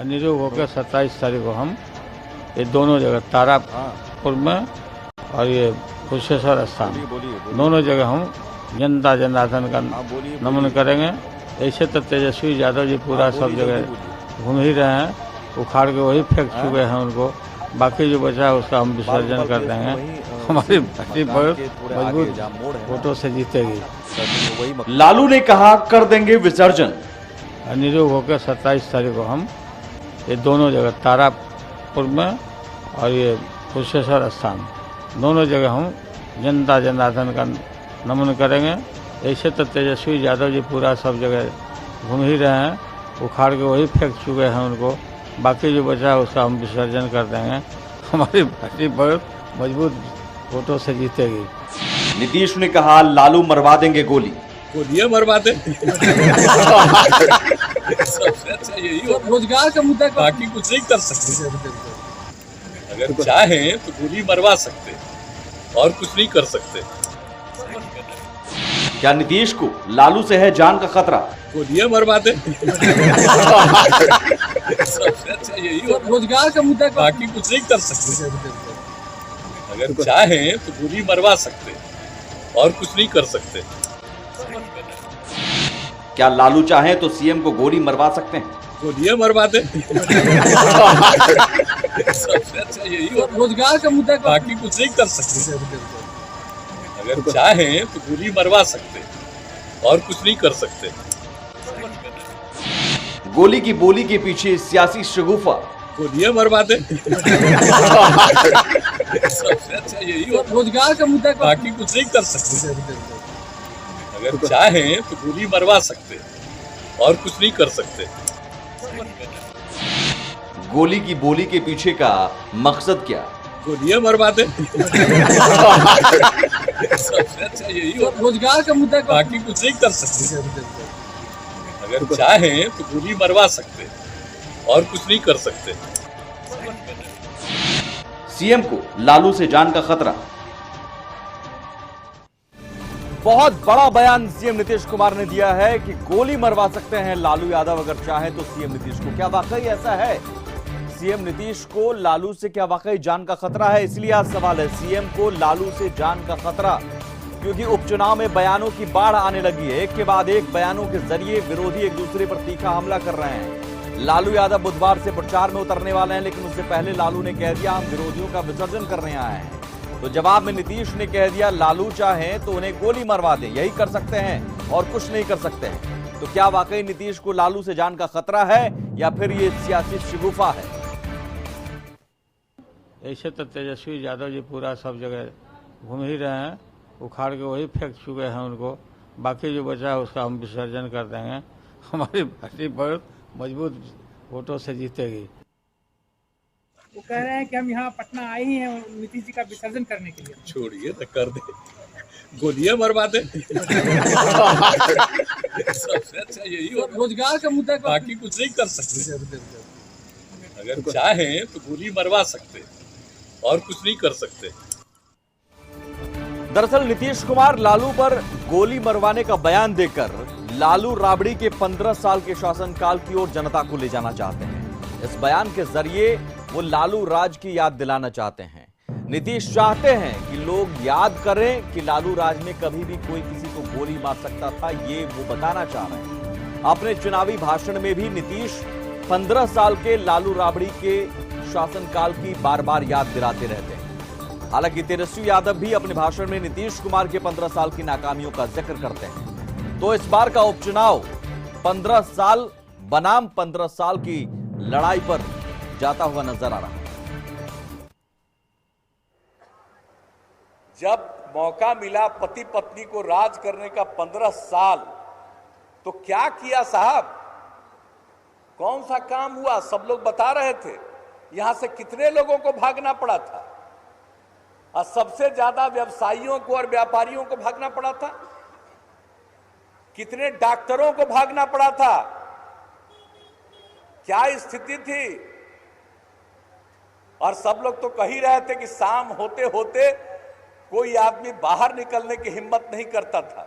निरोग होकर 27 तारीख को हम ये दोनों जगह तारापुर में और ये कुशेश्वर स्थान दोनों जगह हम जनता जनार्दन का नमन करेंगे। ऐसे तो तेजस्वी यादव जी पूरा सब जगह घूम ही रहे हैं, उखाड़ के वही फेंक चुके हैं उनको। बाकी जो बचा है उसका हम विसर्जन कर देंगे। हमारी पार्टी बहुत मजबूत वोटों से जीतेगी। लालू ने कहा कर देंगे विसर्जन। निरोग होकर 27 तारीख को हम ये दोनों जगह तारापुर में और ये कुशेश्वर स्थान दोनों जगह हम जनता जनार्दन का नमन करेंगे। ऐसे तो तेजस्वी यादव जी पूरा सब जगह घूम ही रहे हैं, उखाड़ के वही फेंक चुके हैं उनको। बाकी जो बचा है उसका हम विसर्जन कर देंगे। हमारी पार्टी बहुत मजबूत वोटों से जीतेगी। नीतीश ने कहा लालू मरवा देंगे गोली। गोलियां मरवा दे। सबसे अच्छा यही हो, रोजगार का मुद्दा, बाकी कुछ नहीं कर सकते। अगर चाहें तो गोली मरवा सकते और कुछ नहीं कर सकते। क्या नीतीश को लालू से है जान का खतरा? गोलियां मरवा दे। सबसे अच्छा यही हो, रोजगार का मुद्दा, बाकी कुछ नहीं कर सकते। अगर चाहें तो गोली मरवा सकते और कुछ नहीं कर सकते। क्या लालू चाहे तो सीएम को गोली मरवा सकते हैं? गोलियां मरवा दे। सबसे अच्छा यही हो, रोजगार का मुद्दा, बाकी कुछ नहीं कर सकते। अगर चाहें तो गोली मरवा सकते और कुछ नहीं कर सकते। गोली की बोली के पीछे सियासी शगुफा। गोलियां मरवा दे। सबसे अच्छा यही हो, रोजगार का मुद्दा, बाकी कुछ नहीं कर सकते। अगर चाहें तो गोली मरवा सकते और कुछ नहीं कर सकते। गोली की बोली के पीछे का मकसद क्या? गोलियां मरवा दे। सबसे अच्छा यही हो, रोजगार का मुद्दा, बाकी कुछ नहीं कर सकते। अगर चाहें तो गोली मरवा सकते और कुछ नहीं कर सकते। सीएम को लालू से जान का खतरा। बहुत बड़ा बयान सीएम नीतीश कुमार ने दिया है कि गोली मरवा सकते हैं लालू यादव अगर चाहे तो सीएम नीतीश को। क्या वाकई ऐसा है? सीएम नीतीश को लालू से क्या वाकई जान का खतरा है? इसलिए आज सवाल है सीएम को लालू से जान का खतरा, क्योंकि उपचुनाव में बयानों की बाढ़ आने लगी है। एक के बाद एक बयानों के जरिए विरोधी एक दूसरे पर तीखा हमला कर रहे हैं। लालू यादव बुधवार से प्रचार में उतरने वाले हैं, लेकिन उससे पहले लालू ने कह दिया हम विरोधियों का विसर्जन करने आए हैं। तो जवाब में नीतीश ने कह दिया लालू चाहें तो उन्हें गोली मरवा दें, यही कर सकते हैं और कुछ नहीं कर सकते हैं। तो क्या वाकई नीतीश को लालू से जान का खतरा है या फिर ये सियासी शगुफा है? ऐसे तो तेजस्वी यादव जी पूरा सब जगह घूम ही रहे हैं, उखाड़ के वही फेंक चुके हैं उनको। बाकी जो बचा है उसका हम विसर्जन कर देंगे। हमारी पार्टी बहुत मजबूत वोटों से जीतेगी। वो कह रहे हैं कि हम यहाँ पटना आए ही हैं नीतीश जी का विसर्जन करने के लिए। छोड़िए तो कर दे, गोलियां मरवा दे। सबसे अच्छा यही हो, रोजगार का मुद्दा, बाकी कुछ नहीं कर सकते। अगर चाहें तो गोली मरवा सकते और कुछ नहीं कर सकते। दरअसल नीतीश कुमार लालू पर गोली मरवाने का बयान देकर लालू राबड़ी के 15 साल के शासनकाल की ओर जनता को ले जाना चाहते हैं। इस बयान के जरिए वो लालू राज की याद दिलाना चाहते हैं। नीतीश चाहते हैं कि लोग याद करें कि लालू राज में कभी भी कोई किसी को गोली मार सकता था, ये वो बताना चाह रहे हैं। अपने चुनावी भाषण में भी नीतीश 15 साल के लालू राबड़ी के शासनकाल की बार बार याद दिलाते रहते हैं। हालांकि तेजस्वी यादव भी अपने भाषण में नीतीश कुमार के 15 साल की नाकामियों का जिक्र करते हैं। तो इस बार का उपचुनाव 15 साल बनाम 15 साल की लड़ाई पर जाता हुआ नजर आ रहा है। जब मौका मिला पति पत्नी को राज करने का 15 साल, तो क्या किया साहब? कौन सा काम हुआ? सब लोग बता रहे थे। यहां से कितने लोगों को भागना पड़ा था, और सबसे ज्यादा व्यवसायियों को और व्यापारियों को भागना पड़ा था। कितने डॉक्टरों को भागना पड़ा था। क्या स्थिति थी? और सब लोग तो कह ही रहे थे कि शाम होते होते कोई आदमी बाहर निकलने की हिम्मत नहीं करता था।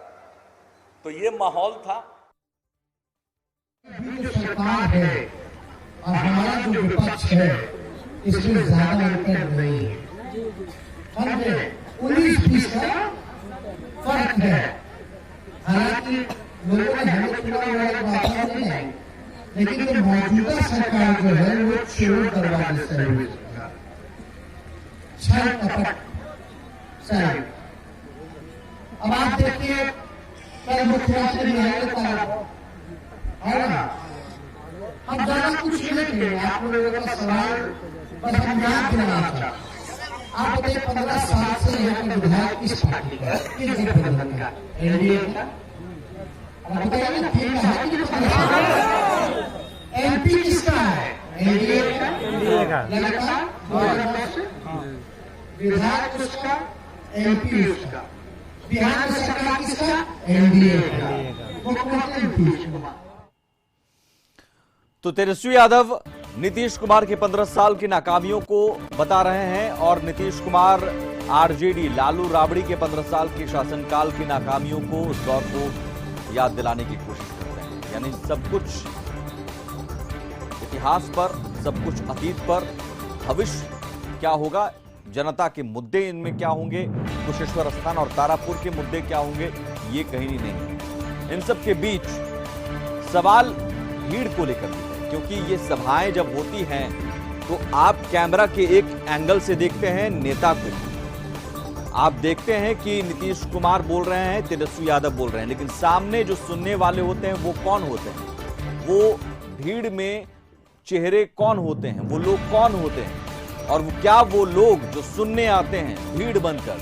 तो ये माहौल था। जो सरकार है और हमारा जो विपक्ष है इसमें ज्यादा अंतर नहीं है। 19-20 का फर्क है। हालांकि लोगों ने हमें चुनाव वाले वादा नहीं है, लेकिन जो मौजूदा सरकार जो है वो चोर दरवाजे से हुई छल कपट से। अब आप देखिए कल मुख्यमंत्री न्यायालय है ना, हम ज्यादा कुछ नहीं करेंगे। आप लोगों का सवाल बस हम याद दिलाना चाहते। आप बताइए 15 साल से यहाँ के विधायक किस पार्टी का, किस गठबंधन का, एनडीए का? अब बताइए ना, ठीक है एमपी किसका है? एनडीए का। लगातार विधायक उसका, एमपी उसका। बिहार में सरकार किसका? एनडीए का। मुख्यमंत्री नीतीश कुमार। तो तेजस्वी यादव नीतीश कुमार के 15 साल की नाकामियों को बता रहे हैं और नीतीश कुमार आरजेडी लालू राबड़ी के 15 साल के शासनकाल की नाकामियों को, उस दौर को याद दिलाने की कोशिश करते हैं। यानी सब कुछ इतिहास पर, सब कुछ अतीत पर, भविष्य क्या होगा, जनता के मुद्दे इनमें क्या होंगे, कुशेश्वर स्थान और तारापुर के मुद्दे क्या होंगे, ये कहीं नहीं। इन सब के बीच सवाल भीड़ को लेकर भी है, क्योंकि ये सभाएं जब होती हैं तो आप कैमरा के एक एंगल से देखते हैं नेता को, आप देखते हैं कि नीतीश कुमार बोल रहे हैं, तेजस्वी यादव बोल रहे हैं, लेकिन सामने जो सुनने वाले होते हैं वो कौन होते हैं, वो भीड़ में चेहरे कौन होते हैं, वो लोग कौन होते हैं, और क्या वो लोग जो सुनने आते हैं भीड़ बनकर,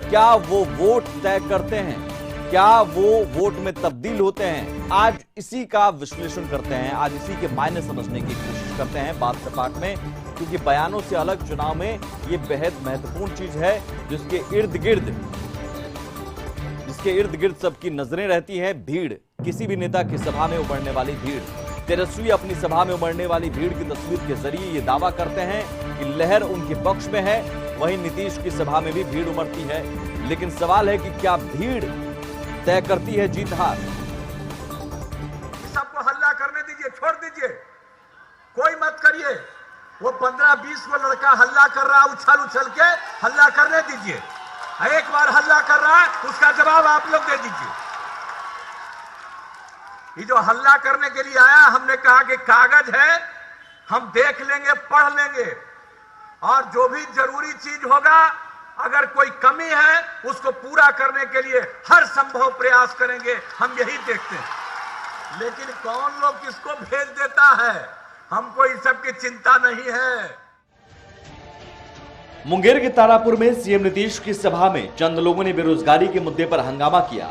क्या वो वोट तय करते हैं, क्या वो वोट में तब्दील होते हैं? आज इसी का विश्लेषण करते हैं, आज इसी के मायने समझने की कोशिश करते हैं बात सपाट में, क्योंकि बयानों से अलग चुनाव में ये बेहद महत्वपूर्ण चीज है जिसके इर्द गिर्द सबकी नजरें रहती हैं। भीड़, किसी भी नेता की सभा में उमड़ने वाली भीड़। तेजस्वी अपनी सभा में उमड़ने वाली भीड़ की तस्वीर के जरिए ये दावा करते हैं कि लहर उनके पक्ष में है, वहीं नीतीश की सभा में भी भीड़ उमड़ती है। लेकिन सवाल है कि क्या भीड़ तय करती है जीत हार? सबको हल्ला करने दीजिए, छोड़ दीजिए, कोई मत करिए। वो 15-20 को लड़का हल्ला कर रहा है, उछल के हल्ला करने दीजिए। एक बार हल्ला कर रहा है, उसका जवाब आप लोग दे दीजिए। ये जो हल्ला करने के लिए आया, हमने कहा कि कागज है, हम देख लेंगे, पढ़ लेंगे, और जो भी जरूरी चीज होगा, अगर कोई कमी है उसको पूरा करने के लिए हर संभव प्रयास करेंगे। हम यही देखते हैं। लेकिन कौन लोग किसको भेज देता है, हमको इस सब की चिंता नहीं है। मुंगेर के तारापुर में सीएम नीतीश की सभा में चंद लोगों ने बेरोजगारी के मुद्दे पर हंगामा किया,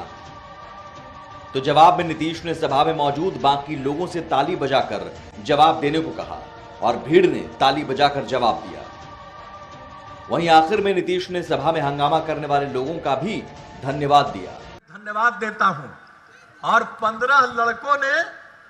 तो जवाब में नीतीश ने सभा में मौजूद बाकी लोगों से ताली बजाकर जवाब देने को कहा और भीड़ ने ताली बजाकर जवाब दिया। वहीं आखिर में नीतीश ने सभा में हंगामा करने वाले लोगों का भी धन्यवाद दिया। धन्यवाद देता हूं। और 15 लड़कों ने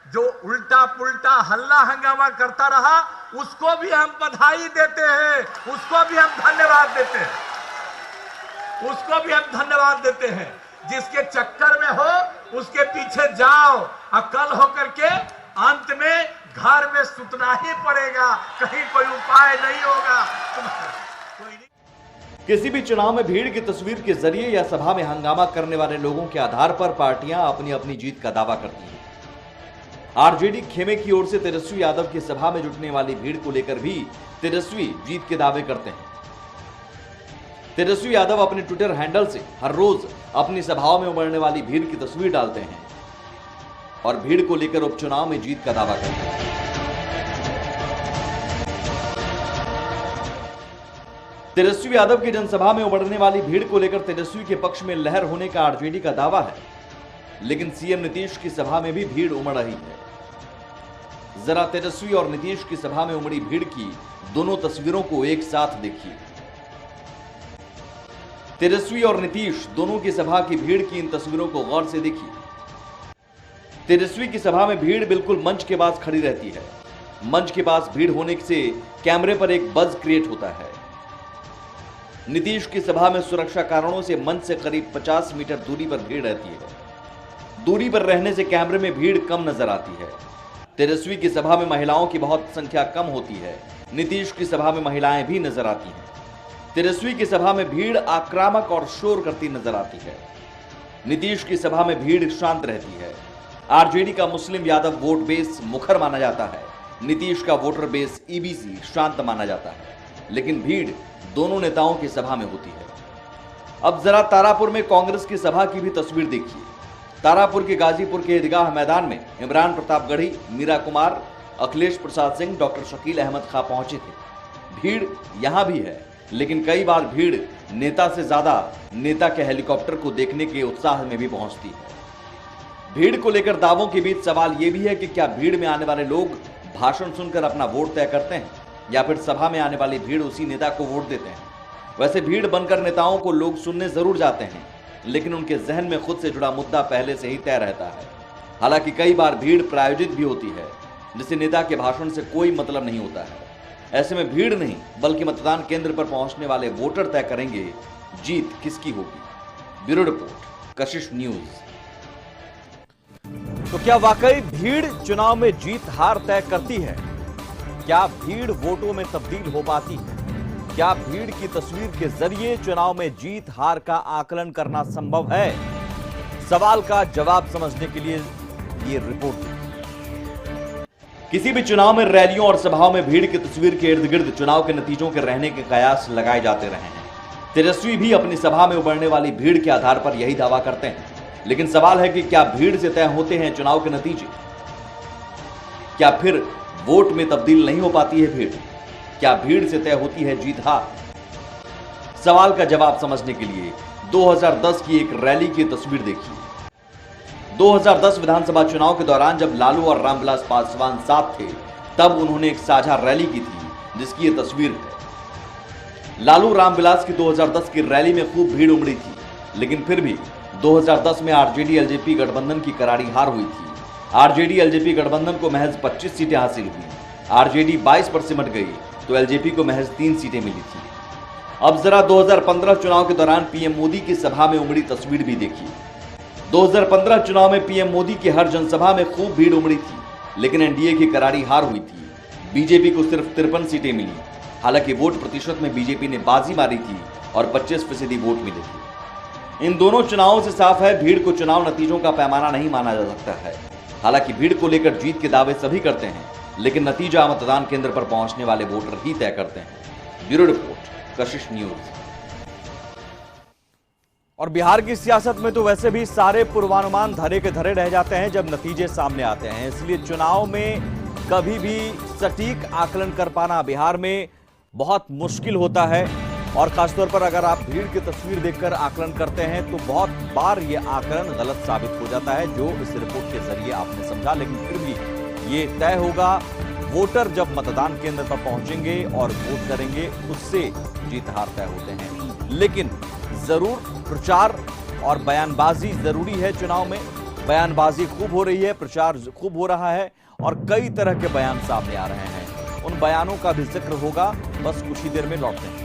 जो उल्टा पुल्टा हल्ला हंगामा करता रहा, उसको भी हम बधाई देते हैं, उसको भी हम धन्यवाद देते हैं, उसको भी हम धन्यवाद देते हैं। जिसके चक्कर में हो उसके पीछे जाओ, और कल होकर के अंत में घर में सुतना ही पड़ेगा, कहीं कोई उपाय नहीं होगा। किसी भी चुनाव में भीड़ की तस्वीर के जरिए या सभा में हंगामा करने वाले लोगों के आधार पर पार्टियां अपनी अपनी जीत का दावा करती हैं। आरजेडी खेमे की ओर से तेजस्वी यादव की सभा में जुटने वाली भीड़ को लेकर भी तेजस्वी जीत के दावे करते हैं। तेजस्वी यादव अपने ट्विटर हैंडल से हर रोज अपनी सभाओं में उमड़ने वाली भीड़ की तस्वीर डालते हैं और भीड़ को लेकर उपचुनाव में जीत का दावा करते हैं। तेजस्वी यादव की जनसभा में उमड़ने वाली भीड़ को लेकर तेजस्वी के पक्ष में लहर होने का आरजेडी का दावा है, लेकिन सीएम नीतीश की सभा में भी भीड़ उमड़ रही है। जरा तेजस्वी और नीतीश की सभा में उमड़ी भीड़ की दोनों तस्वीरों को एक साथ देखिए। तेजस्वी और नीतीश दोनों की सभा की भीड़ की इन तस्वीरों को गौर से देखिए। तेजस्वी की सभा में भीड़ बिल्कुल मंच के पास खड़ी रहती है। मंच के पास भीड़ होने से कैमरे पर एक बज क्रिएट होता है। नीतीश की सभा में सुरक्षा कारणों से मंच से करीब 50 मीटर दूरी पर भीड़ रहती है। दूरी पर रहने से कैमरे में भीड़ कम नजर आती है। तेजस्वी की सभा में महिलाओं की बहुत संख्या कम होती है। नीतीश की सभा में महिलाएं भी नजर आती हैं। तेजस्वी की सभा में भीड़ आक्रामक और शोर करती नजर आती है। नीतीश की सभा में भीड़ शांत रहती है। आरजेडी का मुस्लिम यादव वोट बेस मुखर माना जाता है। नीतीश का वोटर बेस ईबीसी शांत माना जाता है, लेकिन भीड़ दोनों नेताओं की सभा में होती है। अब जरा तारापुर में कांग्रेस की सभा की भी तस्वीर देखिए। तारापुर के गाजीपुर के ईदगाह मैदान में इमरान प्रतापगढ़ी, मीरा कुमार, अखिलेश प्रसाद सिंह, डॉक्टर शकील अहमद खां पहुंचे थे। भीड़ यहां भी है, लेकिन कई बार भीड़ नेता से ज्यादा नेता के हेलीकॉप्टर को देखने के उत्साह में भी पहुंचती है। भीड़ को लेकर दावों के बीच सवाल यह भी है कि क्या भीड़ में आने वाले लोग भाषण सुनकर अपना वोट तय करते हैं या फिर सभा में आने वाली भीड़ उसी नेता को वोट देते हैं। वैसे भीड़ बनकर नेताओं को लोग सुनने जरूर जाते हैं, लेकिन उनके जहन में खुद से जुड़ा मुद्दा पहले से ही तय रहता है। हालांकि कई बार भीड़ प्रायोजित भी होती है, जिसे नेता के भाषण से कोई मतलब नहीं होता है। ऐसे में भीड़ नहीं बल्कि मतदान केंद्र पर पहुंचने वाले वोटर तय करेंगे जीत किसकी होगी। ब्यूरो रिपोर्ट, कशिश न्यूज। तो क्या वाकई भीड़ चुनाव में जीत हार तय करती है? क्या भीड़ वोटों में तब्दील हो पाती है? क्या भीड़ की तस्वीर के जरिए चुनाव में जीत हार का आकलन करना संभव है? सवाल का जवाब समझने के लिए ये रिपोर्ट। किसी भी चुनाव में रैलियों और सभाओं में भीड़ की तस्वीर के इर्द गिर्द चुनाव के नतीजों के रहने के कयास लगाए जाते रहे हैं। तेजस्वी भी अपनी सभा में उमड़ने वाली भीड़ के आधार पर यही दावा करते हैं, लेकिन सवाल है कि क्या भीड़ से तय होते हैं चुनाव के नतीजे? क्या फिर वोट में तब्दील नहीं हो पाती है भीड़? क्या भीड़ से तय होती है जीत हार? सवाल का जवाब समझने के लिए 2010 की एक रैली की तस्वीर देखिए। 2010 विधानसभा चुनाव के दौरान जब लालू और रामविलास पासवान साथ थे, तब उन्होंने एक साझा रैली की थी, जिसकी ये तस्वीर है। लालू रामविलास की 2010 की रैली में खूब भीड़ उमड़ी थी, लेकिन फिर भी 2010 में आरजेडी एलजेपी गठबंधन की करारी हार हुई थी। आरजेडी एलजेपी गठबंधन को महज 25 सीटें हासिल हुई। आरजेडी 22 पर सिमट गई तो एलजेपी को महज 3 सीटें मिली थी। अब जरा 2015 चुनाव के दौरान पीएम मोदी की सभा में उमड़ी तस्वीर भी देखिए। 2015 चुनाव में पीएम मोदी की हर जनसभा में खूब भीड़ उमड़ी थी, लेकिन एनडीए की करारी हार हुई थी। बीजेपी को सिर्फ 53 सीटें मिली। हालांकि वोट प्रतिशत में बीजेपी ने बाजी मारी थी और 25% वोट मिले थे। इन दोनों चुनावों से साफ है, भीड़ को चुनाव नतीजों का पैमाना नहीं माना जा सकता है। हालांकि भीड़ को लेकर जीत के दावे सभी करते हैं, लेकिन नतीजा मतदान केंद्र पर पहुंचने वाले वोटर ही तय करते हैं। ब्यूरो रिपोर्ट, कशिश न्यूज। और बिहार की सियासत में तो वैसे भी सारे पूर्वानुमान धरे के धरे रह जाते हैं जब नतीजे सामने आते हैं। इसलिए चुनाव में कभी भी सटीक आकलन कर पाना बिहार में बहुत मुश्किल होता है। और खासतौर पर अगर आप भीड़ की तस्वीर देखकर आकलन करते हैं तो बहुत बार यह आकलन गलत साबित हो जाता है, जो इस रिपोर्ट के जरिए आपने समझा। लेकिन फिर भी ये तय होगा, वोटर जब मतदान केंद्र पर पहुंचेंगे और वोट करेंगे, उससे जीत हार तय होते हैं। लेकिन जरूर प्रचार और बयानबाजी जरूरी है। चुनाव में बयानबाजी खूब हो रही है, प्रचार खूब हो रहा है और कई तरह के बयान सामने आ रहे हैं। उन बयानों का भी जिक्र होगा, बस कुछ ही देर में लौटते हैं।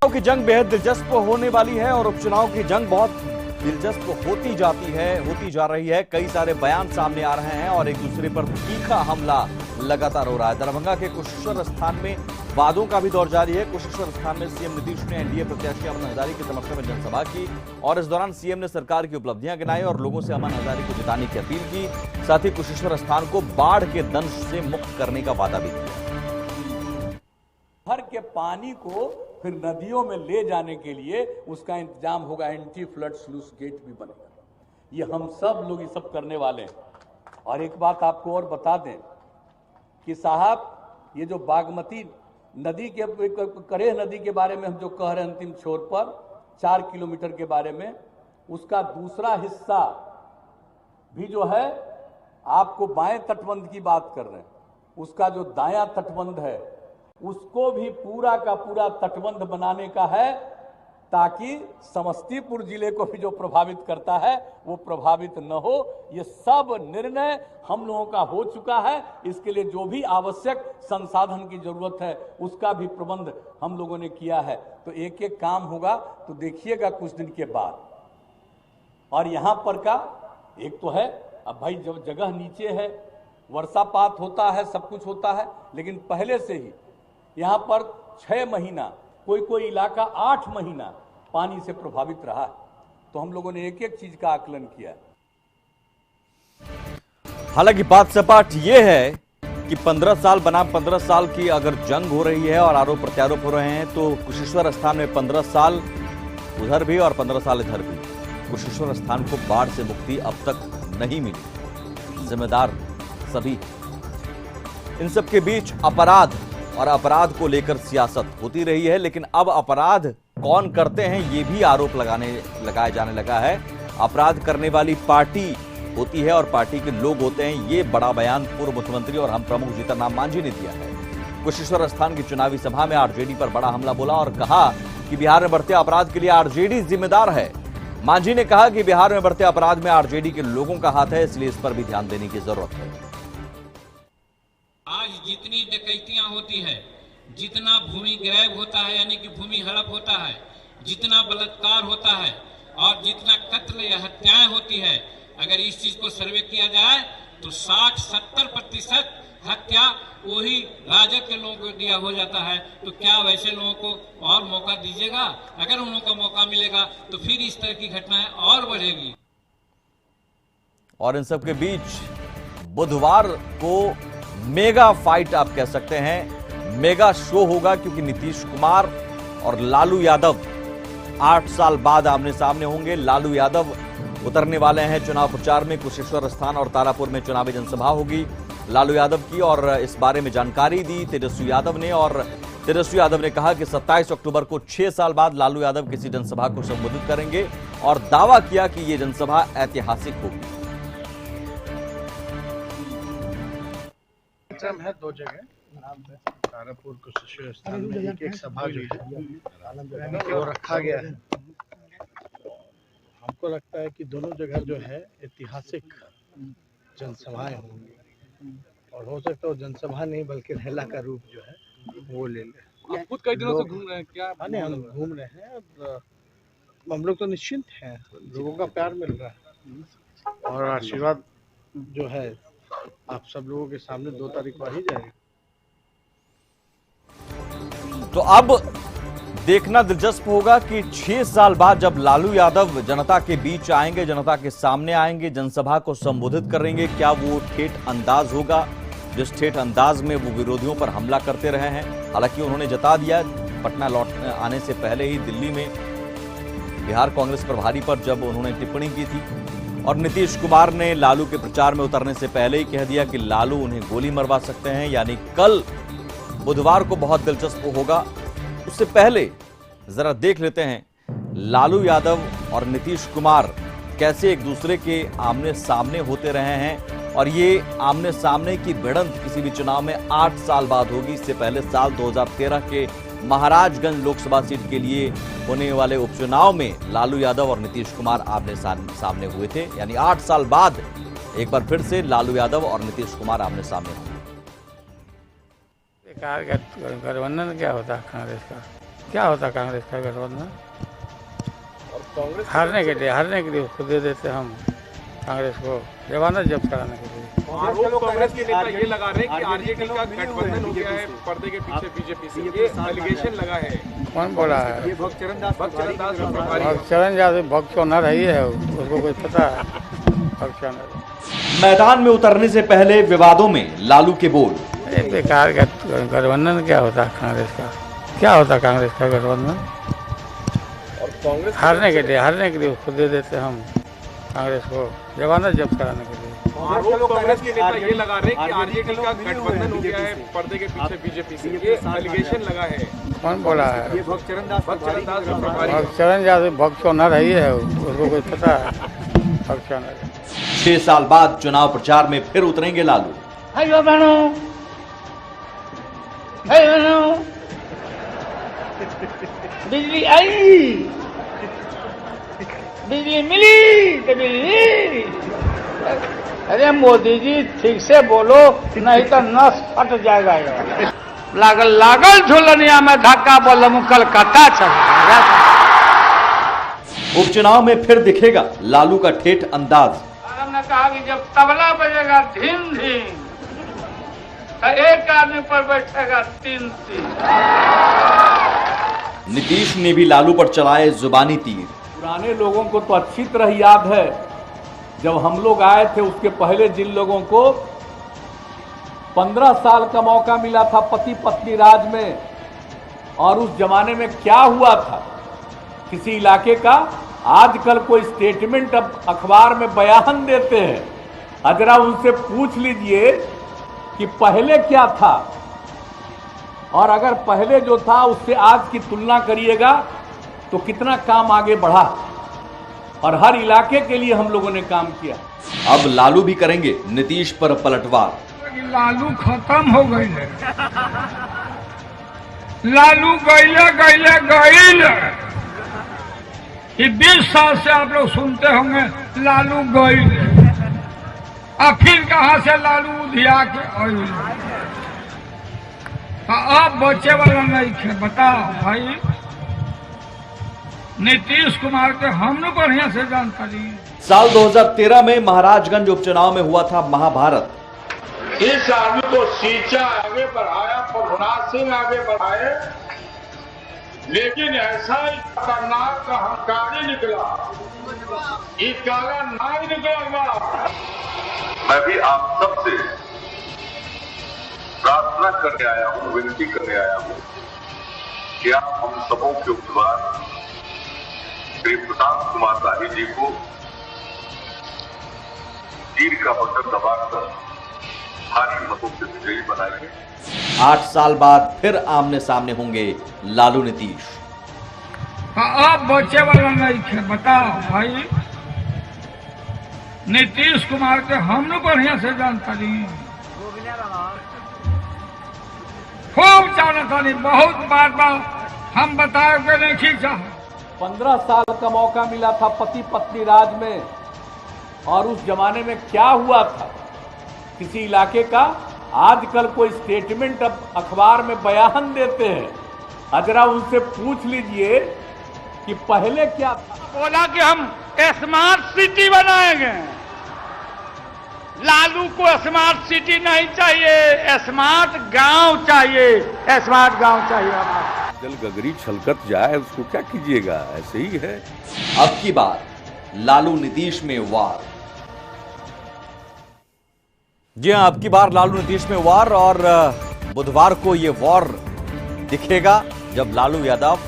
की जंग बेहद दिलचस्प होने वाली है और उपचुनाव की जंग बहुत दिलचस्प होती जा रही है। कई सारे बयान सामने आ रहे हैं और एक दूसरे पर तीखा हमला लगातार हो रहा है। दरभंगा के कुशेश्वर स्थान में वादों का भी दौर जारी है। कुशेश्वर स्थान में सीएम नीतीश ने एनडीए प्रत्याशी अमन हजारी के समर्थन में जनसभा की और इस दौरान सीएम ने सरकार की उपलब्धियां गिनाई और लोगों से अमन हजारी को जिताने की अपील की। साथ ही कुशेश्वर स्थान को बाढ़ के दंश से मुक्त करने का वादा भी किया। भर के पानी को फिर नदियों में ले जाने के लिए उसका इंतजाम होगा। एंटी फ्लड स्लूस गेट भी बनेगा। ये हम सब लोग ये सब करने वाले हैं। और एक बात आपको और बता दें कि साहब, ये जो बागमती नदी के करेह नदी के बारे में हम जो कह रहे हैं अंतिम छोर पर 4 किलोमीटर के बारे में, उसका दूसरा हिस्सा भी जो है, आपको बाएं तटबंध की बात कर रहे हैं, उसका जो दायां तटबंध है उसको भी पूरा का पूरा तटबंध बनाने का है। ताकि समस्तीपुर जिले को भी जो प्रभावित करता है वो प्रभावित न हो। ये सब निर्णय हम लोगों का हो चुका है। इसके लिए जो भी आवश्यक संसाधन की जरूरत है उसका भी प्रबंध हम लोगों ने किया है। तो एक एक काम होगा तो देखिएगा कुछ दिन के बाद। और यहां पर का एक तो है, अब भाई जब जगह नीचे है, वर्षापात होता है, सब कुछ होता है, लेकिन पहले से ही यहां पर 6 महीना, कोई इलाका 8 महीना पानी से प्रभावित रहा है। तो हम लोगों ने एक एक चीज का आकलन किया। हालांकि बात सपाट यह है कि 15 साल बनाम 15 साल की अगर जंग हो रही है और आरोप प्रत्यारोप हो रहे हैं, तो कुशेश्वर स्थान में 15 साल उधर भी और 15 साल इधर भी, कुशेश्वर स्थान को बाढ़ से मुक्ति अब तक नहीं मिली। जिम्मेदार सभी। इन सब के बीच अपराध और अपराध को लेकर सियासत होती रही है, लेकिन अब अपराध कौन करते हैं ये भी आरोप लगाया जाने लगा है। अपराध करने वाली पार्टी होती है और पार्टी के लोग होते हैं। ये बड़ा बयान पूर्व मुख्यमंत्री और हम प्रमुख जीतन राम मांझी ने दिया है। कुशेश्वर स्थान की चुनावी सभा में आरजेडी पर बड़ा हमला बोला और कहा कि बिहार में बढ़ते अपराध के लिए आरजेडी जिम्मेदार है। मांझी ने कहा कि बिहार में बढ़ते अपराध में आरजेडी के लोगों का हाथ है, इसलिए इस पर भी ध्यान देने की जरूरत है। आज जितनी डकैतियां होती है, जितना भूमि ग्रैब होता है यानी कि भूमि हड़प होता है, जितना बलात्कार होता है और जितना कत्ल या हत्याएं होती है, अगर इस चीज को सर्वे किया जाए तो 60-70% हत्या वही राजग के लोगों को दिया हो जाता है। तो क्या वैसे लोगों को और मौका दीजिएगा? अगर उन लोगों को मौका मिलेगा तो फिर इस तरह की घटनाएं और बढ़ेगी। और इन सब के बीच बुधवार को मेगा फाइट आप कह सकते हैं, मेगा शो होगा, क्योंकि नीतीश कुमार और लालू यादव 8 साल बाद आमने सामने होंगे। लालू यादव उतरने वाले हैं चुनाव प्रचार में। कुशेश्वर स्थान और तारापुर में चुनावी जनसभा होगी लालू यादव की, और इस बारे में जानकारी दी तेजस्वी यादव ने। और तेजस्वी यादव ने कहा कि 27 अक्टूबर को 6 साल बाद लालू यादव किसी जनसभा को संबोधित करेंगे और दावा किया कि यह जनसभा ऐतिहासिक होगी। है 2 जगह, तारापुर कुशेश्वर स्थान में एक सभा जो है वो रखा गया है। हमको लगता है कि दोनों जगह जो है ऐतिहासिक जनसभाएं होंगी, और हो सकता है जनसभा नहीं बल्कि रैला का रूप जो है वो ले ले। आप खुद कई दिनों से घूम रहे हैं क्या? नहीं, हम घूम रहे हैं और हम लोग तो निश्चिंत हैं, लोगों का प्यार मिल रहा है और आशीर्वाद जो है आप सब लोगों के सामने 2 तारीख को आ ही जाएगा। तो अब देखना दिलचस्प होगा कि 6 साल बाद जब लालू यादव जनता के बीच आएंगे, जनता के सामने आएंगे, जनसभा को संबोधित करेंगे, क्या वो ठेठ अंदाज होगा जिस ठेठ अंदाज में वो विरोधियों पर हमला करते रहे हैं। हालांकि उन्होंने जता दिया पटना लौटने आने से पहले ही दिल्ली में बिहार कांग्रेस प्रभारी पर जब उन्होंने टिप्पणी की थी, और नीतीश कुमार ने लालू के प्रचार में उतरने से पहले ही कह दिया कि लालू उन्हें गोली मरवा सकते हैं। यानी कल बुधवार को बहुत दिलचस्प होगा। उससे पहले जरा देख लेते हैं लालू यादव और नीतीश कुमार कैसे एक दूसरे के आमने सामने होते रहे हैं, और ये आमने सामने की भिड़ंत किसी भी चुनाव में 8 साल बाद होगी। इससे पहले साल 2013 के महाराजगंज लोकसभा सीट के लिए होने वाले उपचुनाव में लालू यादव और नीतीश कुमार आमने सामने हुए थे। यानी 8 साल बाद एक बार फिर से लालू यादव और नीतीश कुमार आमने सामने हुए। गठबंधन क्या होता है कांग्रेस का? क्या होता है कांग्रेस का गठबंधन? हारने के लिए उसको दे देते हम कांग्रेस को, जमानत जब्त कराने के लिए। आरोप कांग्रेस के नेता ये लगा रहे हैं कि आरजेडी का गठबंधन हो गया है पर्दे के पीछे बीजेपी से, ये एलिगेशन लगा है। कौन बोला है? भक्तचरण दास प्रभारी भक्त चौनर ही है, उसको कुछ पता है? भक्त चौनर मैदान में उतरने से पहले विवादों में लालू के बोल। बेकार गठबंधन क्या होता है कांग्रेस का? क्या होता है कांग्रेस का गठबंधन? हारने के लिए उसको दे देते हम कांग्रेस को, जमानत जब्त कराने के लिए। आरोप कांग्रेस के नेता ये लगा रहे हैं कि आरजेडी का गठबंधन हो गया है पर्दे के पीछे बीजेपी से, ये एलिगेशन लगा है। कौन बोला है? भक्तचरण दास प्रभारी भक्त चौनर ही है, उसको कुछ पता है? भक्त चौनर 6 साल बाद चुनाव प्रचार में फिर उतरेंगे लालू। भाइयों बहनों, बिजली आई बिजली मिली तो बिजली। अरे मोदी जी ठीक से बोलो, नहीं तो नस फट जाएगा। लागल लागल झुलनिया में धक्का बोल कलकत्ता चला। उपचुनाव में फिर दिखेगा लालू का ठेठ अंदाज। हमने कहा कि जब तबला बजेगा धीम धीम तो एक आदमी पर बैठेगा 3-3। नीतीश ने भी लालू पर चलाए जुबानी तीर। पुराने लोगों को तो अच्छी तरह याद है, जब हम लोग आए थे उसके पहले जिन लोगों को 15 साल का मौका मिला था पति पत्नी राज में, और उस जमाने में क्या हुआ था किसी इलाके का, आजकल कोई स्टेटमेंट अब अखबार में बयान देते हैं। जरा उनसे पूछ लीजिए कि पहले क्या था, और अगर पहले जो था उससे आज की तुलना करिएगा तो कितना काम आगे बढ़ा, और हर इलाके के लिए हम लोगों ने काम किया। अब लालू भी करेंगे नीतीश पर पलटवार। लालू खत्म हो गई है, लालू गईले। ये 20 साल से आप लोग सुनते होंगे लालू गईले, अब फिर कहां से लालू उधिया के आए। अब बचे वाला नहीं थे, बताओ भाई। नीतीश कुमार के हम लोग बढ़िया से जानकारी। साल 2013 में महाराजगंज उपचुनाव में हुआ था महाभारत। इस आदमी को सींचा, आगे बढ़ाया, प्रभुनाथ सिंह आगे बढ़ाए, लेकिन ऐसा ही खतरनाक अहंकारी निकला, ये काला नाग निकला। मैं भी आप सबसे प्रार्थना करने आया हूं, विनती करने आया हूं कि आप हम सबों के उम्मीदवार श्री प्रताप कुमार लाही जी को तीर का बटन दबाकर भारी मतों से विजयी बनाएंगे। 8 साल बाद फिर आमने सामने होंगे लालू नीतीश। अब बचे वाला नहीं थे, बताओ भाई। नीतीश कुमार के हम लोग बढ़िया से जानकारी, खूब जानकारी, बहुत बार हम बताए कि नहीं खींचा। 15 साल का मौका मिला था पति पत्नी राज में, और उस जमाने में क्या हुआ था किसी इलाके का, आजकल कोई स्टेटमेंट अब अखबार में बयान देते हैं। जरा उनसे पूछ लीजिए कि पहले क्या था। बोला कि हम स्मार्ट सिटी बनाएंगे। लालू को स्मार्ट सिटी नहीं चाहिए, स्मार्ट गांव चाहिए, स्मार्ट गांव चाहिए हमारा। जल गगरी छलकत जाए उसको क्या कीजिएगा, ऐसे ही है। अब की बार लालू नीतीश में वार। जी हां, अब की बार लालू नीतीश में वार, और बुधवार को ये वॉर दिखेगा जब लालू यादव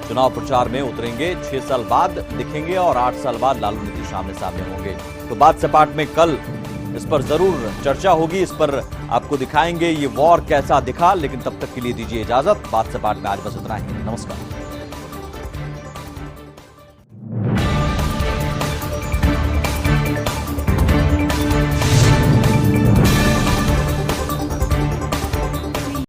चुनाव प्रचार में उतरेंगे। 6 साल बाद दिखेंगे और 8 साल बाद लालू नीतीश आमने सामने होंगे। तो बात सपाट में कल इस पर जरूर चर्चा होगी, इस पर आपको दिखाएंगे ये वॉर कैसा दिखा। लेकिन तब तक के लिए दीजिए इजाजत। बात सपाट में आज बस इतना ही। नमस्कार।